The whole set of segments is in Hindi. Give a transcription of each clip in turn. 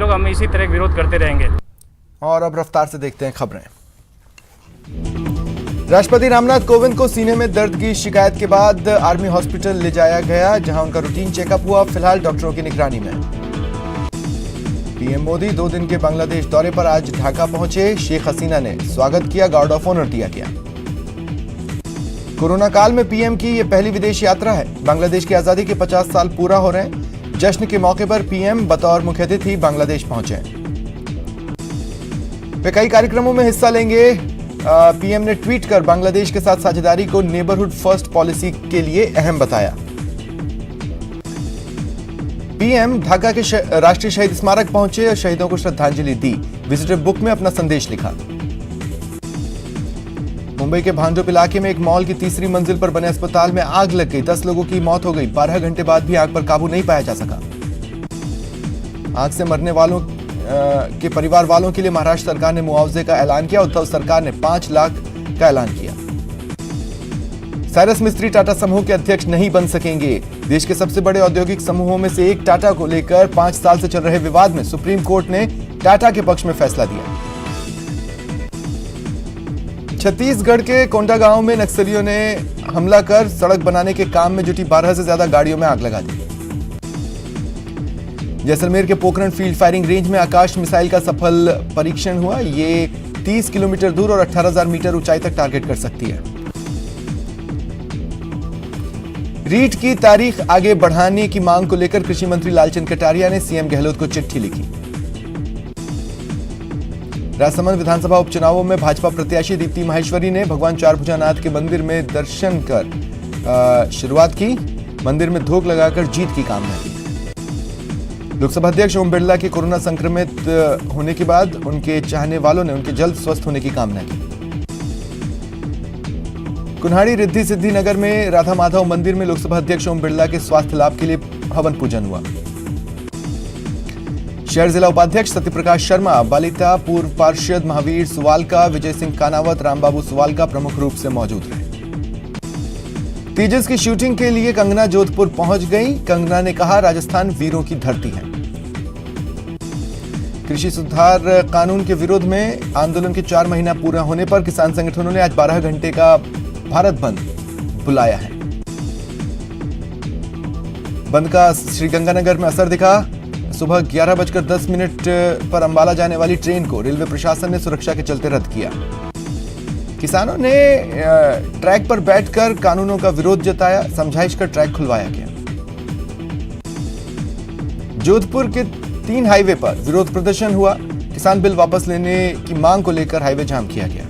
लोग हम इसी तरह विरोध करते रहेंगे। और अब रफ्तार से देखते हैं खबरें। राष्ट्रपति रामनाथ कोविंद को सीने में दर्द की शिकायत के बाद आर्मी हॉस्पिटल ले जाया गया, जहां उनका रूटीन चेकअप हुआ। फिलहाल डॉक्टरों की निगरानी में। पीएम मोदी 2 दिन के बांग्लादेश दौरे पर आज ढाका पहुंचे। शेख हसीना ने स्वागत किया, गार्ड ऑफ ऑनर दिया गया। कोरोना काल में पीएम की यह पहली विदेश यात्रा है। बांग्लादेश की आजादी के 50 साल पूरा हो रहे हैं। जश्न के मौके पर पीएम बतौर मुख्य अतिथि बांग्लादेश पहुंचे। वे कई कार्यक्रमों में हिस्सा लेंगे। पीएम ने ट्वीट कर बांग्लादेश के साथ साझेदारी को नेबरहुड फर्स्ट पॉलिसी के लिए अहम बताया। पीएम ढाका के राष्ट्रीय शहीद स्मारक पहुंचे और शहीदों को श्रद्धांजलि दी। विजिटर बुक में अपना संदेश लिखा। मुंबई के भांडुप इलाके में एक मॉल की 3री मंजिल पर बने अस्पताल में आग लग गई। 10 लोगों की मौत हो गई। 12 घंटे बाद भी आग पर काबू नहीं पाया जा सका। आग से मरने वालों के परिवार वालों के लिए महाराष्ट्र सरकार ने मुआवजे का ऐलान किया। उद्धव सरकार ने 5 लाख का ऐलान किया। साइरस मिस्त्री टाटा समूह के अध्यक्ष नहीं बन सकेंगे। देश के सबसे बड़े औद्योगिक समूहों में से एक टाटा को लेकर 5 साल से चल रहे विवाद में सुप्रीम कोर्ट ने टाटा के पक्ष में फैसला दिया। छत्तीसगढ़ के कोंडागांव में नक्सलियों ने हमला कर सड़क बनाने के काम में जुटी 12 से ज्यादा गाड़ियों में आग लगा दी। जैसलमेर के पोखरण फील्ड फायरिंग रेंज में आकाश मिसाइल का सफल परीक्षण हुआ। ये 30 किलोमीटर दूर और 18,000 मीटर ऊंचाई तक टारगेट कर सकती है। रीट की तारीख आगे बढ़ाने की मांग को लेकर कृषि मंत्री लालचंद कटारिया ने सीएम गहलोत को चिट्ठी लिखी। राजसमंद विधानसभा उपचुनावों में भाजपा प्रत्याशी दीप्ति माहेश्वरी ने भगवान चारभुजानाथ के मंदिर में दर्शन कर शुरुआत की। मंदिर में धूप लगाकर जीत की कामना की। लोकसभा अध्यक्ष ओम बिरला के कोरोना संक्रमित होने के बाद उनके चाहने वालों ने उनके जल्द स्वस्थ होने की कामना की। कुन्हाड़ी रिद्धि सिद्धि नगर में राधा माधव मंदिर में लोकसभा अध्यक्ष ओम बिरला के स्वास्थ्य लाभ के लिए हवन पूजन हुआ। शहर जिला उपाध्यक्ष सत्यप्रकाश शर्मा, बालिता पूर्व पार्षद महावीर सुवालका, विजय सिंह कानावत, रामबाबू सुवालका प्रमुख रूप से मौजूद रहे। तेजस की शूटिंग के लिए कंगना जोधपुर पहुंच गई। कंगना ने कहा, राजस्थान वीरों की धरती है। कृषि सुधार कानून के विरोध में आंदोलन के 4 महीना पूरा होने पर किसान संगठनों ने आज 12 घंटे का भारत बंद बुलाया है। बंद का श्रीगंगानगर में असर दिखा। सुबह 11:10 पर अंबाला जाने वाली ट्रेन को रेलवे प्रशासन ने सुरक्षा के चलते रद्द किया। किसानों ने ट्रैक पर बैठकर कानूनों का विरोध जताया। समझाइश कर ट्रैक खुलवाया गया। जोधपुर के 3 हाईवे पर विरोध प्रदर्शन हुआ। किसान बिल वापस लेने की मांग को लेकर हाईवे जाम किया गया।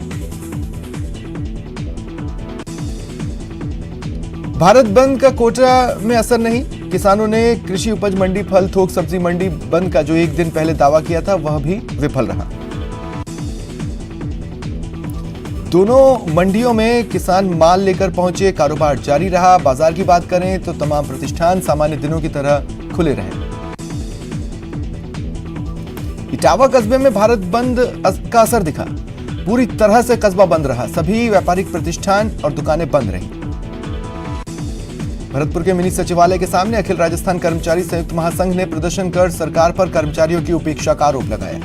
भारत बंद का कोटा में असर नहीं। किसानों ने कृषि उपज मंडी, फल थोक सब्जी मंडी बंद का जो 1 दिन पहले दावा किया था वह भी विफल रहा। दोनों मंडियों में किसान माल लेकर पहुंचे। कारोबार जारी रहा। बाजार की बात करें तो तमाम प्रतिष्ठान सामान्य दिनों की तरह खुले रहे। इटावा कस्बे में भारत बंद का असर दिखा। पूरी तरह से कस्बा बंद रहा। सभी व्यापारिक प्रतिष्ठान और दुकानें बंद रहीं। भरतपुर के मिनी सचिवालय के सामने अखिल राजस्थान कर्मचारी संयुक्त महासंघ ने प्रदर्शन कर सरकार पर कर्मचारियों की उपेक्षा का आरोप लगाया।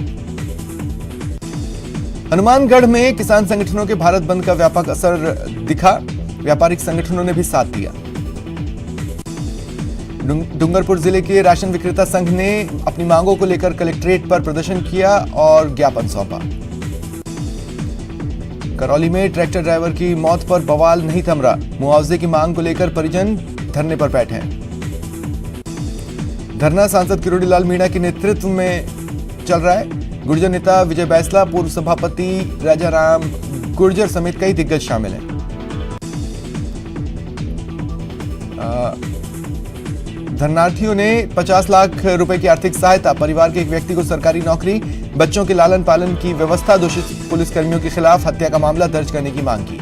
हनुमानगढ़ में किसान संगठनों के भारत बंद का व्यापक असर दिखा। व्यापारिक संगठनों ने भी साथ दिया। डूंगरपुर जिले के राशन विक्रेता संघ ने अपनी मांगों को लेकर कलेक्ट्रेट पर प्रदर्शन किया और ज्ञापन सौंपा। करौली में ट्रैक्टर ड्राइवर की मौत पर बवाल नहीं थम रहा। मुआवजे की मांग को लेकर परिजन धरने पर बैठे हैं। धरना सांसद किरोड़ी लाल मीणा के नेतृत्व में चल रहा है। गुर्जर नेता विजय बैसला, पूर्व सभापति राजाराम गुर्जर समेत कई दिग्गज शामिल हैं। धरनार्थियों ने 50 लाख रुपए की आर्थिक सहायता, परिवार के एक व्यक्ति को सरकारी नौकरी, बच्चों के लालन पालन की व्यवस्था, दोषी पुलिसकर्मियों के खिलाफ हत्या का मामला दर्ज करने की मांग की।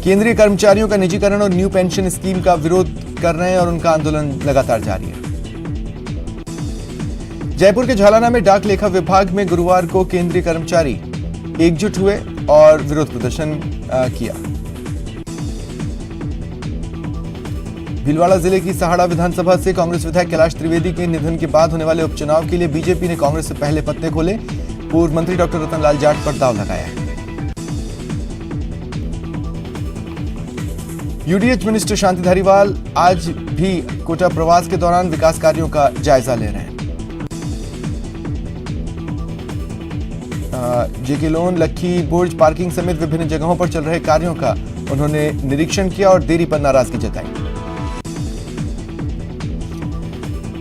केंद्रीय कर्मचारियों का निजीकरण और न्यू पेंशन स्कीम का विरोध कर रहे हैं और उनका आंदोलन लगातार जारी है। जयपुर के झालाना में डाक लेखा विभाग में गुरुवार को केंद्रीय कर्मचारी एकजुट हुए और विरोध प्रदर्शन किया। भीलवाड़ा जिले की सहाड़ा विधानसभा से कांग्रेस विधायक कैलाश त्रिवेदी के निधन के बाद होने वाले उपचुनाव के लिए बीजेपी ने कांग्रेस से पहले पत्ते खोले। पूर्व मंत्री डॉक्टर रतनलाल जाट पर दांव लगाया है। यूडीएच मिनिस्टर शांति धारीवाल आज भी कोटा प्रवास के दौरान विकास कार्यों का जायजा ले रहे हैं। जेके लोन, लक्की बुर्ज, पार्किंग समेत विभिन्न जगहों पर चल रहे कार्यों का उन्होंने निरीक्षण किया और देरी पर नाराजगी जताई।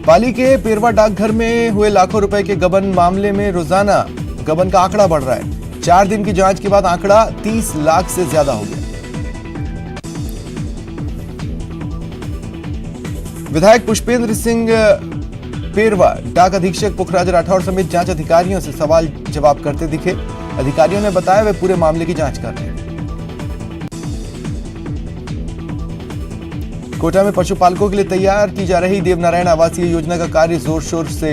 पाली के पेरवा डाकघर में हुए लाखों रुपए के गबन मामले में रोजाना गबन का आंकड़ा बढ़ रहा है। 4 दिन की जांच के बाद आंकड़ा 30 लाख से ज्यादा हो गया। विधायक पुष्पेंद्र सिंह पेरवा डाक अधीक्षक पुखराज राठौर समेत जांच अधिकारियों से सवाल जवाब करते दिखे। अधिकारियों ने बताया वे पूरे मामले की जांच कर रहे हैं। कोटा में पशुपालकों के लिए तैयार की जा रही देवनारायण आवासीय योजना का कार्य जोर शोर से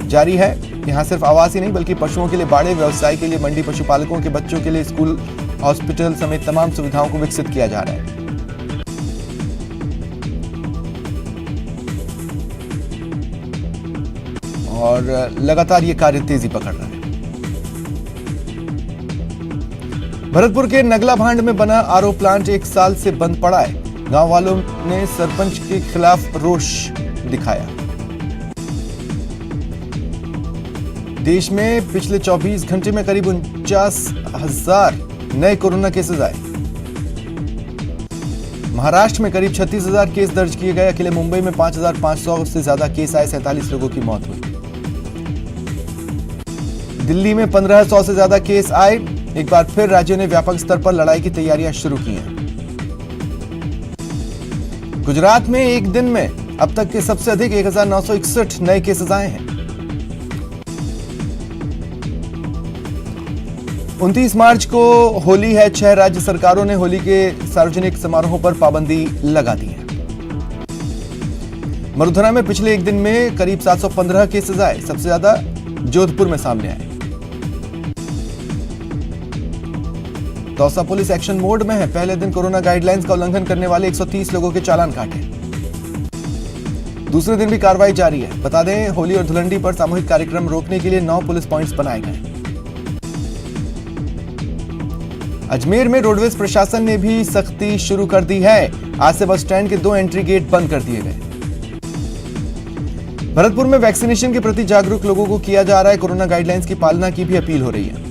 जारी है। यहां सिर्फ आवास ही नहीं बल्कि पशुओं के लिए बाड़े, व्यवसाय के लिए मंडी, पशुपालकों के बच्चों के लिए स्कूल, हॉस्पिटल समेत तमाम सुविधाओं को विकसित किया जा रहा है। और लगातार ये कार्य तेजी पकड़ रहा है। भरतपुर के नगला भांड में बना आरओ प्लांट 1 साल से बंद पड़ा है। गांव वालों ने सरपंच के खिलाफ रोष दिखाया। देश में पिछले 24 घंटे में करीब 49,000 नए कोरोना केसेस आए। महाराष्ट्र में करीब 36,000 केस दर्ज किए गए। अकेले मुंबई में 5,500 से ज्यादा केस आए। 47 लोगों की मौत हुई। दिल्ली में 1,500 से ज्यादा केस आए। एक बार फिर राज्यों ने व्यापक स्तर पर लड़ाई की तैयारियां शुरू की हैं। गुजरात में एक दिन में अब तक के सबसे अधिक 1,961 नए केसेस आए हैं। 29 मार्च को होली है। 6 राज्य सरकारों ने होली के सार्वजनिक समारोहों पर पाबंदी लगा दी है। मरुधना में पिछले एक दिन में करीब 715 केसेस आए। सबसे ज्यादा जोधपुर में सामने आए। दौसा पुलिस एक्शन मोड में है। पहले दिन कोरोना गाइडलाइंस का उल्लंघन करने वाले 130 लोगों के चालान काटे। दूसरे दिन भी कार्रवाई जारी है। बता दें, होली और धुलंडी पर सामूहिक कार्यक्रम रोकने के लिए 9 पुलिस पॉइंट्स बनाए गए। अजमेर में रोडवेज प्रशासन ने भी सख्ती शुरू कर दी है। आज से बस स्टैंड के 2 एंट्री गेट बंद कर दिए गए। भरतपुर में वैक्सीनेशन के प्रति जागरूक लोगों को किया जा रहा है। कोरोना गाइडलाइंस की पालना की भी अपील हो रही है।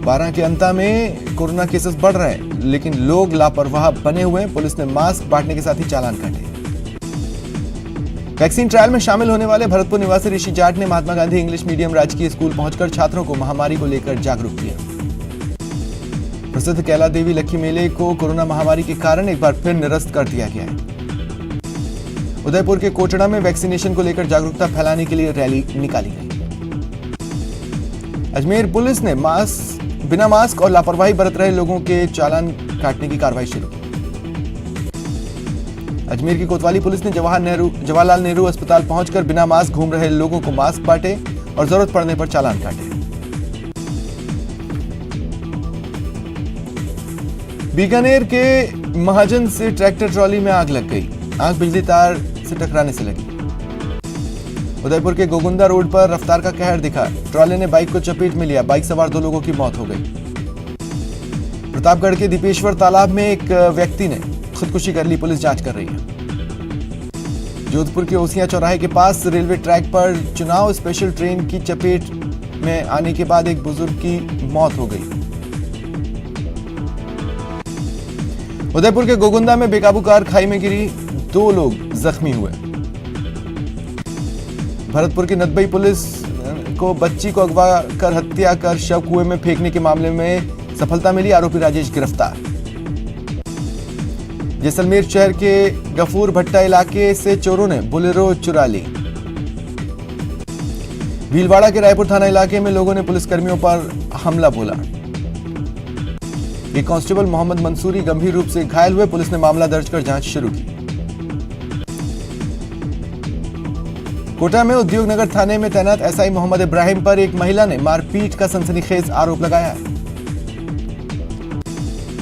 12 के अंता में कोरोना केसेस बढ़ रहे हैं, लेकिन लोग लापरवाह बने हुए हैं। पुलिस ने मास्क बांटने के साथ ही चालान काटे। वैक्सीन ट्रायल में शामिल होने वाले भरतपुर निवासी ऋषि जाट ने महात्मा गांधी इंग्लिश मीडियम राजकीय स्कूल पहुंचकर छात्रों को महामारी को लेकर जागरूक किया। प्रसिद्ध कैला देवी लक्की मेले को कोरोना महामारी के कारण एक बार फिर निरस्त कर दिया गया है। उदयपुर के कोटड़ा में वैक्सीनेशन को लेकर जागरूकता फैलाने के लिए रैली निकाली गई। अजमेर पुलिस ने बिना मास्क और लापरवाही बरत रहे लोगों के चालान काटने की कार्रवाई शुरू की। अजमेर की कोतवाली पुलिस ने जवाहरलाल नेहरू अस्पताल पहुंचकर बिना मास्क घूम रहे लोगों को मास्क बांटे और जरूरत पड़ने पर चालान काटे। बीकानेर के महाजन से ट्रैक्टर ट्रॉली में आग लग गई। आग बिजली तार से टकराने से लगी। उदयपुर के गोगुंदा रोड पर रफ्तार का कहर दिखा। ट्रॉले ने बाइक को चपेट में लिया। बाइक सवार 2 लोगों की मौत हो गई। प्रतापगढ़ के दीपेश्वर तालाब में एक व्यक्ति ने खुदकुशी कर ली। पुलिस जांच कर रही है। जोधपुर के ओसिया चौराहे के पास रेलवे ट्रैक पर चुनाव स्पेशल ट्रेन की चपेट में आने के बाद एक बुजुर्ग की मौत हो गई। उदयपुर के गोगुंदा में बेकाबू कार खाई में गिरी। 2 लोग जख्मी हुए। भरतपुर की नदबई पुलिस को बच्ची को अगवा कर हत्या कर शव कुएं में फेंकने के मामले में सफलता मिली। आरोपी राजेश गिरफ्तार। जैसलमेर शहर के गफूर भट्टा इलाके से चोरों ने बोलेरो चुरा ली। भीलवाड़ा के रायपुर थाना इलाके में लोगों ने पुलिसकर्मियों पर हमला बोला। एक कांस्टेबल मोहम्मद मंसूरी गंभीर रूप से घायल हुए। पुलिस ने मामला दर्ज कर जांच शुरू की। कोटा में उद्योग नगर थाने में तैनात एसआई मोहम्मद इब्राहिम पर एक महिला ने मारपीट का सनसनीखेज आरोप लगाया है।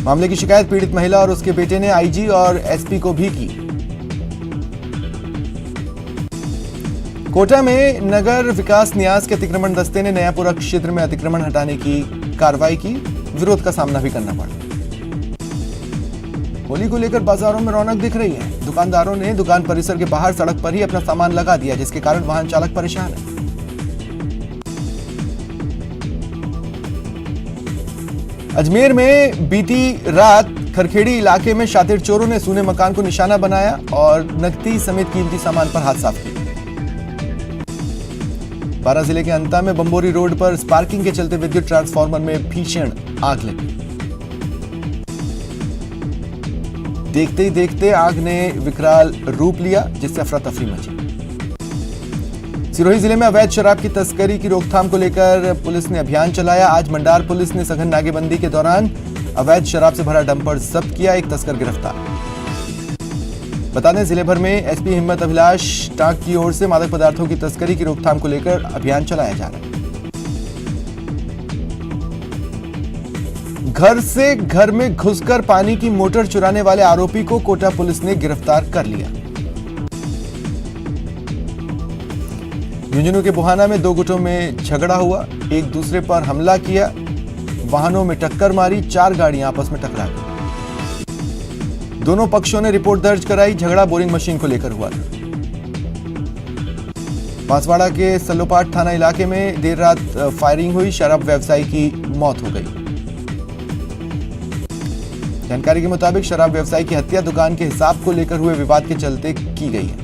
मामले की शिकायत पीड़ित महिला और उसके बेटे ने आईजी और एसपी को भी की। कोटा में नगर विकास न्यास के अतिक्रमण दस्ते ने नयापुरा क्षेत्र में अतिक्रमण हटाने की कार्रवाई की। विरोध का सामना भी करना पड़ा। होली को लेकर बाजारों में रौनक दिख रही है। दुकानदारों ने दुकान परिसर के बाहर सड़क पर ही अपना सामान लगा दिया, जिसके कारण वाहन चालक परेशान है। अजमेर में बीती रात खरखेड़ी इलाके में शातिर चोरों ने सूने मकान को निशाना बनाया और नकदी समेत कीमती सामान पर हाथ साफ किया। बारां जिले के अंता में बंबोरी रोड पर स्पार्किंग के चलते विद्युत ट्रांसफार्मर में भीषण आग लगी। देखते ही देखते आग ने विकराल रूप लिया, जिससे अफरा तफरी मची। सिरोही जिले में अवैध शराब की तस्करी की रोकथाम को लेकर पुलिस ने अभियान चलाया। आज मंडार पुलिस ने सघन नाकेबंदी के दौरान अवैध शराब से भरा डंपर जब्त किया, एक तस्कर गिरफ्तार। बता दें, जिले भर में एसपी हिम्मत अभिलाष टाक की ओर से मादक पदार्थों की तस्करी की रोकथाम को लेकर अभियान चलाया जा रहा है। घर से घर में घुसकर पानी की मोटर चुराने वाले आरोपी को कोटा पुलिस ने गिरफ्तार कर लिया। झुंझुनू के बुहाना में दो गुटों में झगड़ा हुआ, एक दूसरे पर हमला किया, वाहनों में टक्कर मारी, 4 गाड़ियां आपस में टकरा गई। दोनों पक्षों ने रिपोर्ट दर्ज कराई। झगड़ा बोरिंग मशीन को लेकर हुआ था। बांसवाड़ा के सल्लोपाट थाना इलाके में देर रात फायरिंग हुई, शराब व्यवसायी की मौत हो गई। जानकारी के मुताबिक शराब व्यवसायी की हत्या दुकान के हिसाब को लेकर हुए विवाद के चलते की गई है।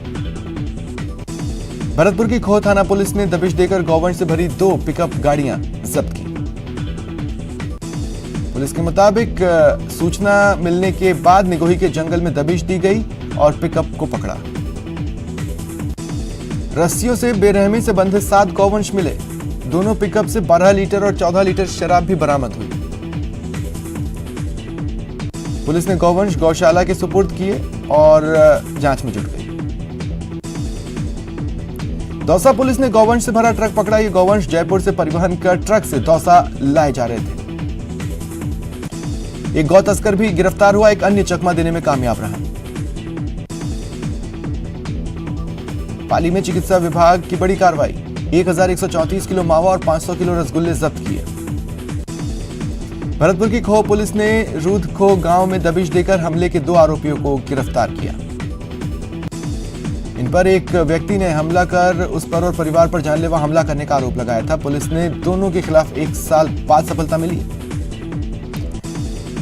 भरतपुर की खोह थाना पुलिस ने दबिश देकर गौवंश से भरी 2 पिकअप गाड़ियां जब्त की। पुलिस के मुताबिक सूचना मिलने के बाद निगोही के जंगल में दबिश दी गई और पिकअप को पकड़ा। रस्सियों से बेरहमी से बंधे 7 गौवंश मिले। दोनों पिकअप से 12 लीटर और 14 लीटर शराब भी बरामद हुई। पुलिस ने गौवंश गौशाला के सुपुर्द किए और जांच में जुट गई। दौसा पुलिस ने गौवंश से भरा ट्रक पकड़ा। ये गौवंश जयपुर से परिवहन कर ट्रक से दौसा लाए जा रहे थे। एक गौ तस्कर भी गिरफ्तार हुआ, एक अन्य चकमा देने में कामयाब रहा। पाली में चिकित्सा विभाग की बड़ी कार्रवाई, 1134 किलो मावा और 500 किलो रसगुल्ले जब्त किए। भरतपुर की खोह पुलिस ने रूधखो गांव में दबिश देकर हमले के 2 आरोपियों को गिरफ्तार किया। इन पर एक व्यक्ति ने हमला कर उस पर और परिवार पर जानलेवा हमला करने का आरोप लगाया था। पुलिस ने दोनों के खिलाफ 1 साल बाद सफलता मिली।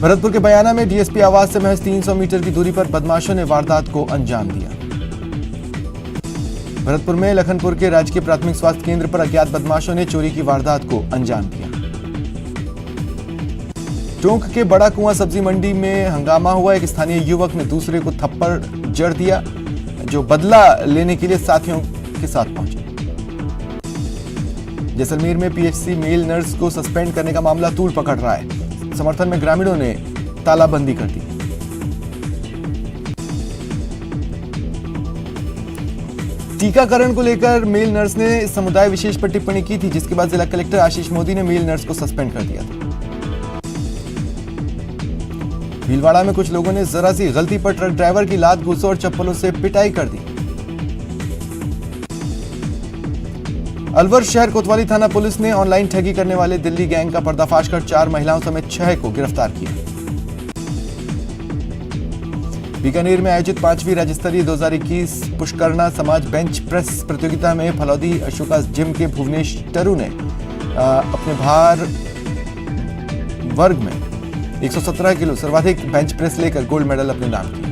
भरतपुर के बयाना में डीएसपी आवास से महज 300 मीटर की दूरी पर बदमाशों ने वारदात को अंजाम दिया। भरतपुर में लखनपुर के राजकीय प्राथमिक स्वास्थ्य केंद्र पर अज्ञात बदमाशों ने चोरी की वारदात को अंजाम दिया। टोंक के बड़ा कुआं सब्जी मंडी में हंगामा हुआ। एक स्थानीय युवक ने दूसरे को थप्पड़ जड़ दिया, जो बदला लेने के लिए साथियों के साथ पहुंचे। जैसलमेर में पीएचसी मेल नर्स को सस्पेंड करने का मामला तूल पकड़ रहा है। समर्थन में ग्रामीणों ने तालाबंदी कर दी। टीकाकरण को लेकर मेल नर्स ने समुदाय विशेष पर टिप्पणी की थी, जिसके बाद जिला कलेक्टर आशीष मोदी ने मेल नर्स को सस्पेंड कर दिया था। भीलवाड़ा में कुछ लोगों ने जरा सी गलती पर ट्रक ड्राइवर की लात घूंसों और चप्पलों से पिटाई कर दी। अलवर शहर कोतवाली थाना पुलिस ने ऑनलाइन ठगी करने वाले दिल्ली गैंग का पर्दाफाश कर 4 महिलाओं समेत 6 को गिरफ्तार किया। बीकानेर में आयोजित 5वीं राज्य स्तरीय 2021 पुष्करणा समाज बेंच प्रेस प्रतियोगिता में फलौदी अशोका जिम के भुवनेश टरू ने अपने भार वर्ग में 117 किलो सर्वाधिक बेंच प्रेस लेकर गोल्ड मेडल अपने नाम किया।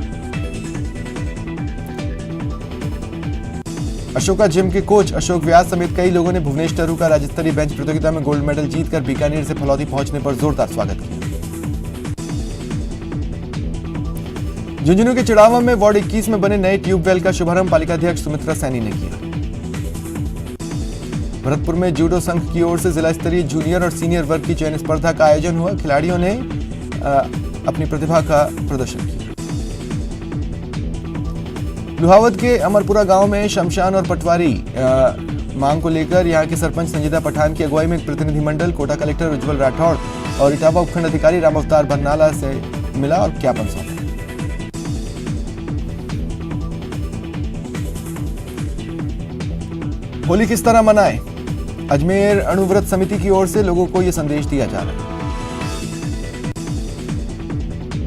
अशोका जिम के कोच अशोक व्यास समेत कई लोगों ने भुवनेश टरू का राज्य स्तरीय बेंच प्रतियोगिता में गोल्ड मेडल जीतकर बीकानेर से फलौदी पहुंचने पर जोरदार स्वागत किया। झुंझुनू के चिड़ावा में वार्ड 21 में बने नए ट्यूबवेल का शुभारंभ पालिका अध्यक्ष सुमित्रा सैनी ने किया। भरतपुर में जूडो संघ की ओर से जिला स्तरीय जूनियर और सीनियर वर्ग की चयन स्पर्धा का आयोजन हुआ। खिलाड़ियों ने अपनी प्रतिभा का प्रदर्शन किया। लुहावत के अमरपुरा गांव में शमशान और पटवारी मांग को लेकर यहां के सरपंच संजीदा पठान की अगुवाई में एक प्रतिनिधिमंडल कोटा कलेक्टर उज्जवल राठौड़ और इटावा उपखंड अधिकारी राम अवतार बरनाला से मिला और ज्ञापन सौंपा। होली किस तरह मनाएं? अजमेर अणुव्रत समिति की ओर से लोगों को यह संदेश दिया जा रहा है।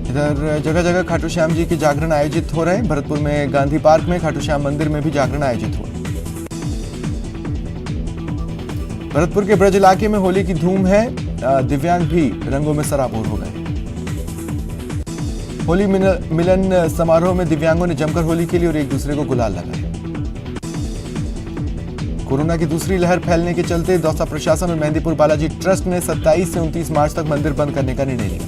इधर जगह जगह खाटू श्याम जी के जागरण आयोजित हो रहे हैं। भरतपुर में गांधी पार्क में खाटू श्याम मंदिर में भी जागरण आयोजित हुआ। भरतपुर के ब्रज इलाके में होली की धूम है। दिव्यांग भी रंगों में सराबोर हो गए। होली मिलन समारोह में दिव्यांगों ने जमकर होली खेली और एक दूसरे को गुलाल लगाए। कोरोना की दूसरी लहर फैलने के चलते दौसा प्रशासन और मेहंदीपुर बालाजी ट्रस्ट ने 27 से 29 मार्च तक मंदिर बंद करने का निर्णय लिया।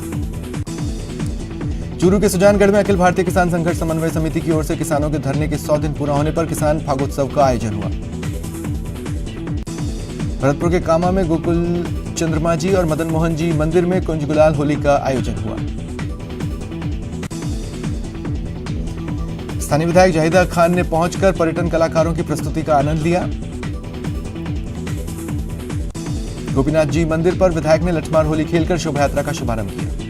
चूरू के सुजानगढ़ में अखिल भारतीय किसान संघर्ष समन्वय समिति की ओर से किसानों के धरने के 100 दिन पूरा होने पर किसान फागोत्सव का आयोजन हुआ। भरतपुर के कामा में गोकुल चंद्रमा जी और मदन मोहन जी मंदिर में कुंज गुलाल होली का आयोजन हुआ। स्थानीय विधायक जाहिदा खान ने पहुंचकर पर्यटन कलाकारों की प्रस्तुति का आनंद लिया। गोपीनाथ जी मंदिर पर विधायक ने लठमार होली खेलकर शोभायात्रा का शुभारंभ किया।